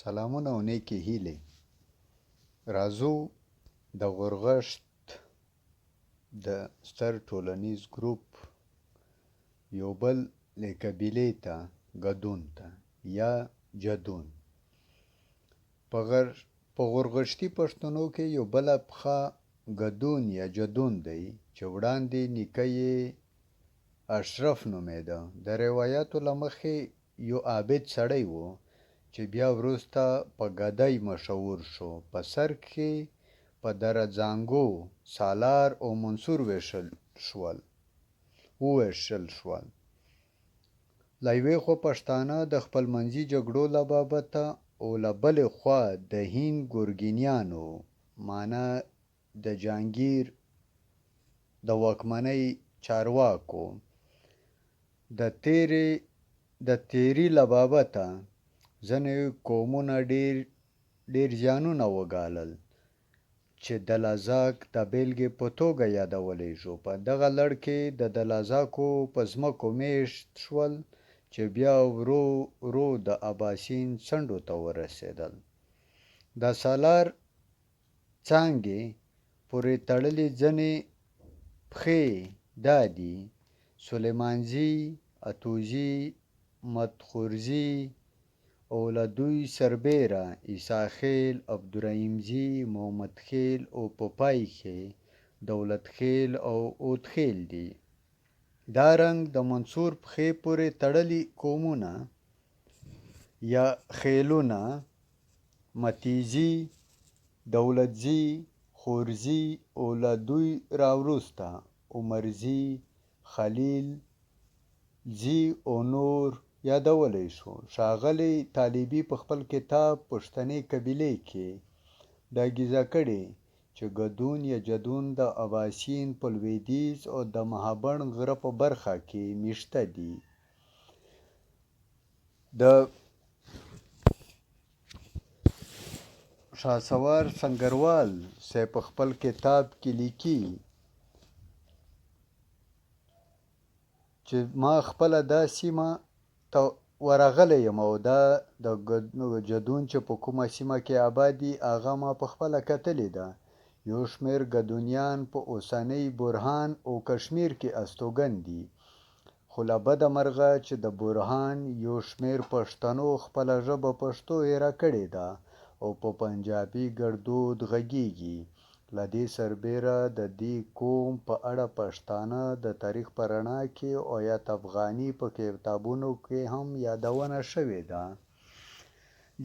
سلامونه او نیکې هیلې. راځو د غورغشت د ستر ټولنیز ګروپ یو بل قبیلې ته ګدون ته یا جدون. په غورغشتي پښتنو کې یو بله پښه ګدون یا جدون دی چې وړاندې نیکه یې اشرف نومېده. د روایاتو له مخې یو عابد سړی و چې بیا وروسته په ګدۍ مشهور شو. په سر کې په دره ځانګو، سالار او منصور وویشل شول. له یوې خوا پښتانه د خپلمنځي جګړو له بابته او له بلې خوا د هند ګورګینیانو معنا د جهانګیر د واکمنۍ چارواکو د تیري له بابته ځینې قومونه ډېر زیانونه وګالل چې د لزاک د بېلګې په توګه یادولی شو. په دغه لړ کې د لزاکو په ځمکو میشت شول چې بیا ورو ورو د اباسین څنډو ته ورسېدل. د سالار څانګې پورې تړلې ځینې پښې دا دي: سلیمانزي، اتوزي، مدخورزي او له دوی سربیره عیسی خیل، عبدالرحیمزي، محمد خیل او په پای کې دولت خیل او اود خیل دي. دا رنګ د منصور پښې پورې تړلي قومونه یا خیلونه متیزي، دولتزي، خورزي او له دوی راوروسته عمرزي، خلیلزي او نور یادولی شو. ښاغلي طالبي په خپل کتاب پښتني قبیلې کې ډاګیزه کړې چې ګدون یا جدون د اباسین په لویدیځ او د مهابند غره په برخه کې میشته دي. د شهسوار سنګروال صاحب په خپل کتاب کې لیکي چې ما خپله دا سیمه ته ورغلی یم او دا د جدون چې په کومه سیمه کې آباد دي هغه ما په خپله کتلې ده. یو شمېر ګدونیان په اوسنۍ بورهان او کشمیر کې استوګن دي، خو له بده مرغه چې د بورهان یو شمېر پښتنو خپله ژبه پښتو هېره کړې ده او په پنجابي ګړدود غږیږي. له دې سربیره د دې قوم په اړه پښتانه د تاریخ په رڼا کې آیت افغاني په کتابونو کې هم یادونه شوې ده.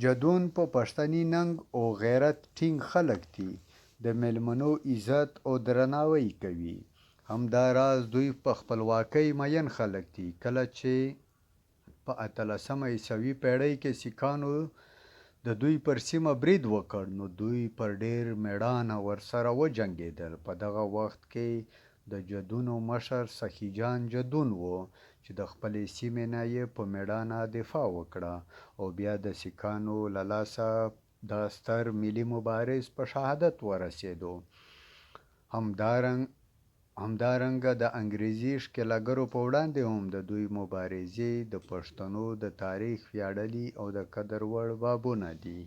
جدون په پښتني ننګ او غیرت ټینګ خلک دي، د میلمنو عزت او درناوی کوي. همداراز دوی په خپلواکۍ مین خلک دي. کله چې په 18مه عیسوي پیړۍ کې سیکهانو د دوی پر سیمه برید وکړ نو دوی پر ډېر میړانه ورسره وجنګېدل. په دغه وخت کې د جدونو مشر سخي جان جدون و چې د خپلې سیمې نه یې په میړانه دفاع وکړه او بیا د سیکهانو له لاسه د ستر ملي مبارز په شهادت ورسېدو. همدارنګه د انګریزي ښکېلاکګرو په وړاندې هم د دوی مبارزې د پښتنو د تاریخ ویاړلي او د قدر وړ بابونه دي.